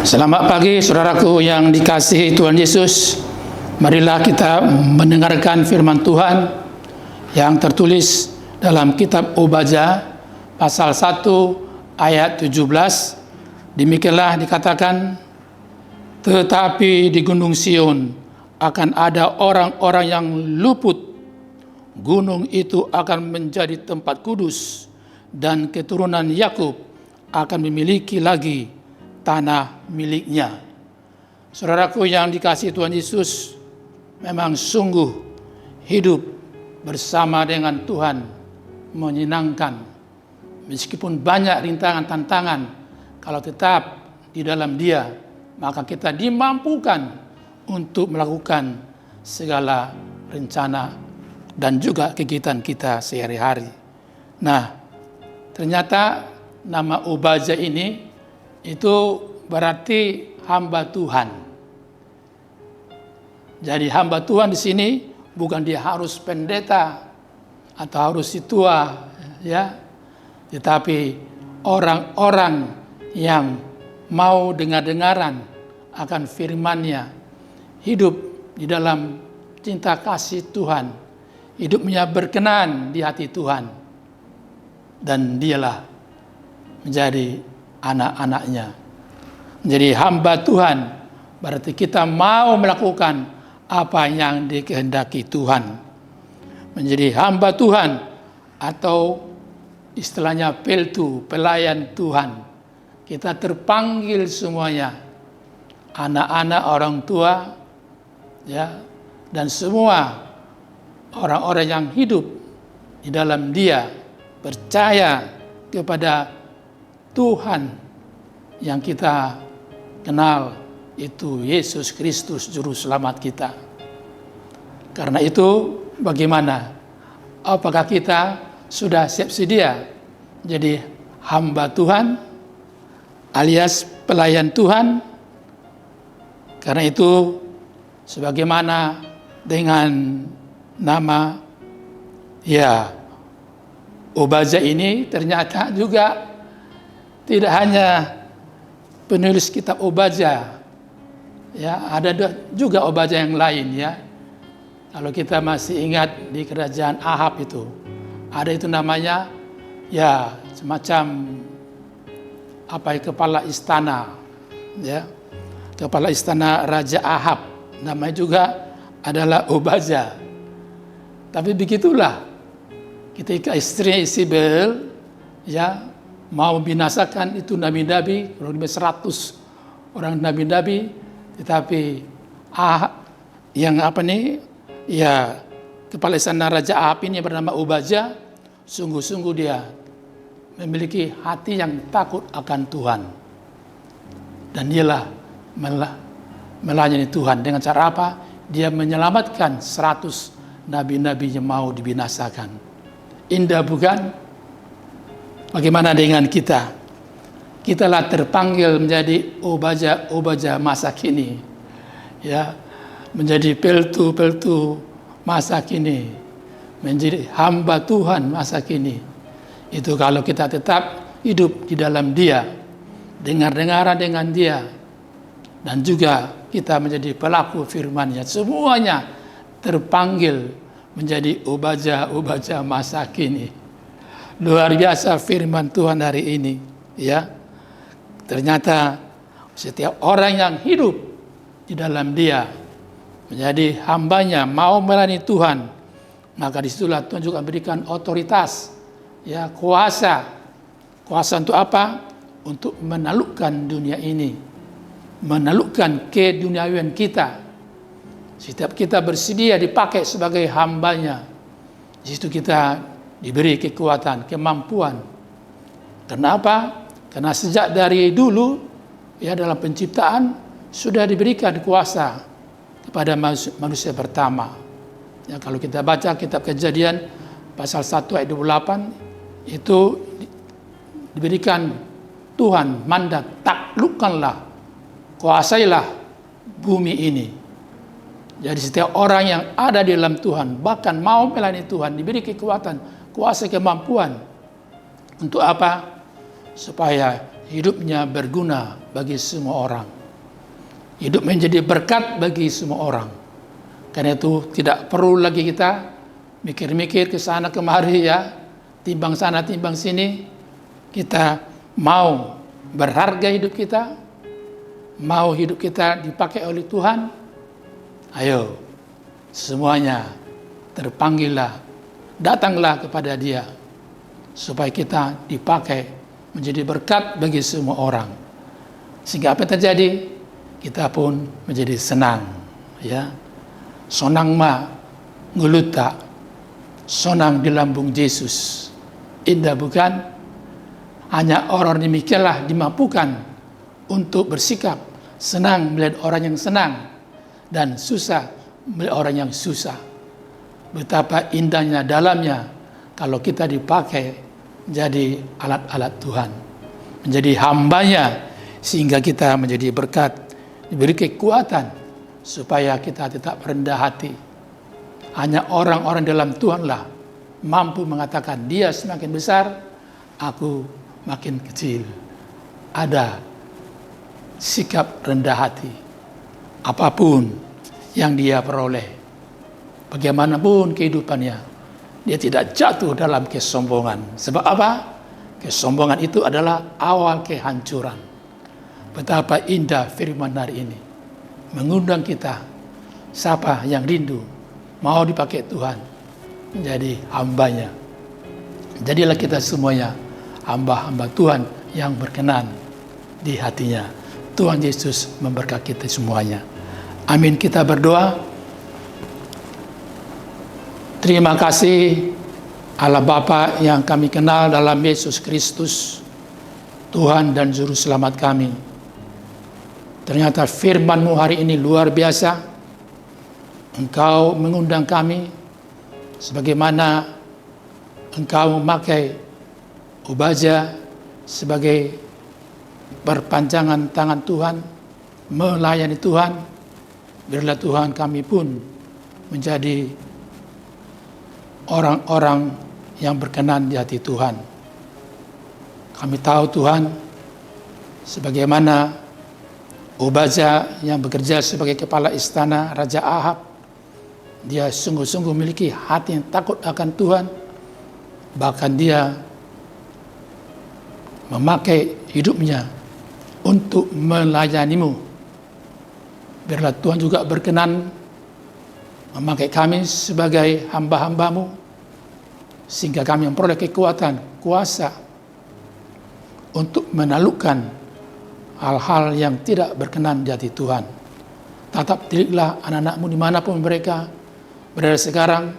Selamat pagi saudaraku yang dikasihi Tuhan Yesus. Marilah kita mendengarkan firman Tuhan yang tertulis dalam kitab Obadja pasal 1 ayat 17. Demikianlah dikatakan, tetapi di Gunung Sion akan ada orang-orang yang luput. Gunung itu akan menjadi tempat kudus dan keturunan Yakub akan memiliki lagi tanah miliknya. Saudaraku yang dikasihi Tuhan Yesus, memang sungguh hidup bersama dengan Tuhan menyenangkan. Meskipun banyak rintangan tantangan, kalau tetap di dalam Dia, maka kita dimampukan untuk melakukan segala rencana dan juga kegiatan kita sehari-hari. Nah, ternyata nama Obadja ini itu berarti hamba Tuhan. Jadi hamba Tuhan di sini bukan dia harus pendeta atau harus tua, ya, tetapi orang-orang yang mau dengar-dengaran akan firman-Nya, hidup di dalam cinta kasih Tuhan, hidupnya berkenan di hati Tuhan, dan dialah menjadi anak-anaknya. Menjadi hamba Tuhan berarti kita mau melakukan apa yang dikehendaki Tuhan. Menjadi hamba Tuhan atau istilahnya peltu, pelayan Tuhan. Kita terpanggil semuanya, anak-anak, orang tua, ya, dan semua orang-orang yang hidup di dalam Dia, percaya kepada Tuhan yang kita kenal, itu Yesus Kristus Juru Selamat kita. Karena itu bagaimana? Apakah kita sudah siap sedia jadi hamba Tuhan alias pelayan Tuhan? Karena itu sebagaimana dengan nama Obadja ini, ternyata juga tidak hanya penulis kitab Obadja, ya, ada juga Obadja yang lain, ya. Kalau kita masih ingat di kerajaan Ahab itu, ada itu namanya, ya, semacam kepala istana, ya, kepala istana Raja Ahab, namanya juga adalah Obadja. Tapi begitulah, ketika istri Isabel, ya, mau binasakan itu nabi-nabi, kurang lebih 100 orang nabi-nabi, tetapi kepala istana Raja Ahab ini bernama Obadja, sungguh-sungguh dia memiliki hati yang takut akan Tuhan. Dan dialah melayani Tuhan dengan cara apa? Dia menyelamatkan 100 nabi-nabi yang mau dibinasakan. Indah bukan? Bagaimana dengan kita? Kitalah terpanggil menjadi Obadja masa kini, ya, menjadi peltu masa kini, menjadi hamba Tuhan masa kini. Itu kalau kita tetap hidup di dalam Dia, dengar-dengaran dengan Dia, dan juga kita menjadi pelaku firman-Nya. Semuanya terpanggil menjadi Obadja masa kini. Luar biasa firman Tuhan hari ini, ya. Ternyata setiap orang yang hidup di dalam Dia, menjadi hambanya, mau melayani Tuhan, maka disitulah Tuhan juga berikan otoritas, ya, kuasa. Kuasa untuk apa? Untuk menaklukkan dunia ini, menaklukkan keduniawian kita. Setiap kita bersedia dipakai sebagai hambanya, di situ kita diberi kekuatan, kemampuan. Kenapa? Karena sejak dari dulu, ya, dalam penciptaan sudah diberikan kuasa kepada manusia pertama. Ya, kalau kita baca kitab Kejadian pasal 1 ayat 28, itu diberikan Tuhan mandat, taklukkanlah, kuasailah bumi ini. Jadi setiap orang yang ada di dalam Tuhan, bahkan mau melayani Tuhan, diberi kekuatan, kuasa, kemampuan. Untuk apa? Supaya hidupnya berguna bagi semua orang. hidup menjadi berkat bagi semua orang. Karena itu tidak perlu lagi kita mikir-mikir ke sana kemari ya, timbang sana timbang sini. Kita mau berharga hidup kita, mau hidup kita dipakai oleh Tuhan, ayo semuanya terpanggillah, datanglah kepada Dia supaya kita dipakai menjadi berkat bagi semua orang. Sehingga apa yang terjadi? Kita pun menjadi senang, ya. Sonang ma nguluta, sonang di lambung Yesus. Indah bukan? Hanya orang demikianlah dimampukan untuk bersikap senang melihat orang yang senang dan susah melihat orang yang susah. Betapa indahnya dalamnya kalau kita dipakai menjadi alat-alat Tuhan, menjadi hambanya, sehingga kita menjadi berkat, diberi kekuatan supaya kita tetap rendah hati. Hanya orang-orang dalam Tuhanlah mampu mengatakan, Dia semakin besar, aku makin kecil. Ada sikap rendah hati. Apapun yang dia peroleh, bagaimanapun kehidupannya, dia tidak jatuh dalam kesombongan. Sebab apa? Kesombongan itu adalah awal kehancuran. Betapa indah firman hari ini mengundang kita, siapa yang rindu mau dipakai Tuhan menjadi hambanya. Jadilah kita semuanya hamba-hamba Tuhan yang berkenan di hatinya. Tuhan Yesus memberkati kita semuanya. Amin. Kita berdoa. Terima kasih Allah Bapa yang kami kenal dalam Yesus Kristus, Tuhan dan Juru Selamat kami. Ternyata firman-Mu hari ini luar biasa. Engkau mengundang kami sebagaimana Engkau memakai Obadja sebagai perpanjangan tangan Tuhan, melayani Tuhan. Biarlah Tuhan kami pun menjadi orang-orang yang berkenan di hati Tuhan. Kami tahu Tuhan, sebagaimana Obadja yang bekerja sebagai kepala istana Raja Ahab, dia sungguh-sungguh memiliki hati yang takut akan Tuhan. Bahkan dia memakai hidupnya untuk melayani-Mu. Biarlah Tuhan juga berkenan memakai kami sebagai hamba-hamba-Mu, sehingga kami memperoleh kekuatan, kuasa untuk menaklukkan hal-hal yang tidak berkenan di hati Tuhan. Tatap didiklah anak-anak-Mu dimanapun mereka berada sekarang.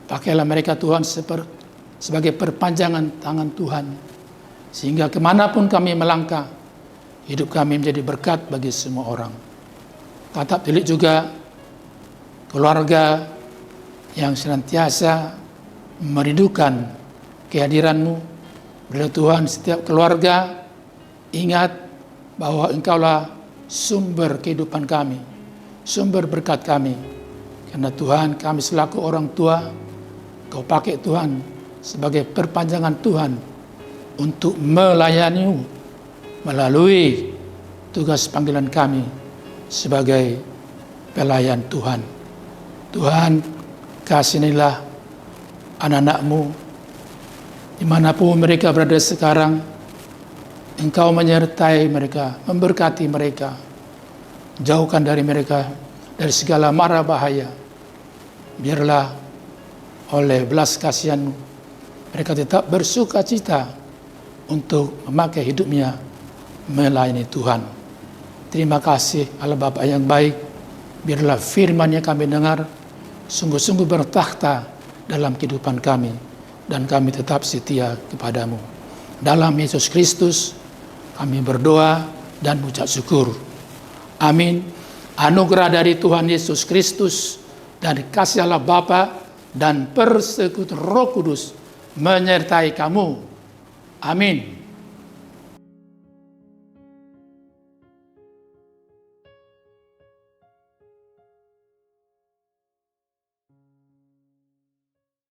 Pakailah mereka Tuhan sebagai perpanjangan tangan Tuhan, sehingga kemanapun kami melangkah, hidup kami menjadi berkat bagi semua orang. Tatap didik juga keluarga yang senantiasa merindukan kehadiran-Mu. Bila Tuhan setiap keluarga ingat bahwa Engkaulah sumber kehidupan kami, sumber berkat kami. Karena Tuhan, kami selaku orang tua, Kau pakai Tuhan sebagai perpanjangan Tuhan untuk melayani-Mu melalui tugas panggilan kami sebagai pelayan Tuhan. Tuhan, kasihanilah anak-anak-Mu dimanapun mereka berada sekarang. Engkau menyertai mereka, memberkati mereka, jauhkan dari mereka dari segala mara bahaya. Biarlah oleh belas kasihan-Mu mereka tetap bersuka cita untuk memakai hidupnya melayani Tuhan. Terima kasih Allah Bapa yang baik. Biarlah firman yang kami dengar sungguh-sungguh bertakhta dalam kehidupan kami, dan kami tetap setia kepadamu. Dalam Yesus Kristus kami berdoa dan mengucap syukur. Amin. Anugerah dari Tuhan Yesus Kristus dan kasih Allah Bapa dan persekutuan Roh Kudus menyertai kamu. Amin.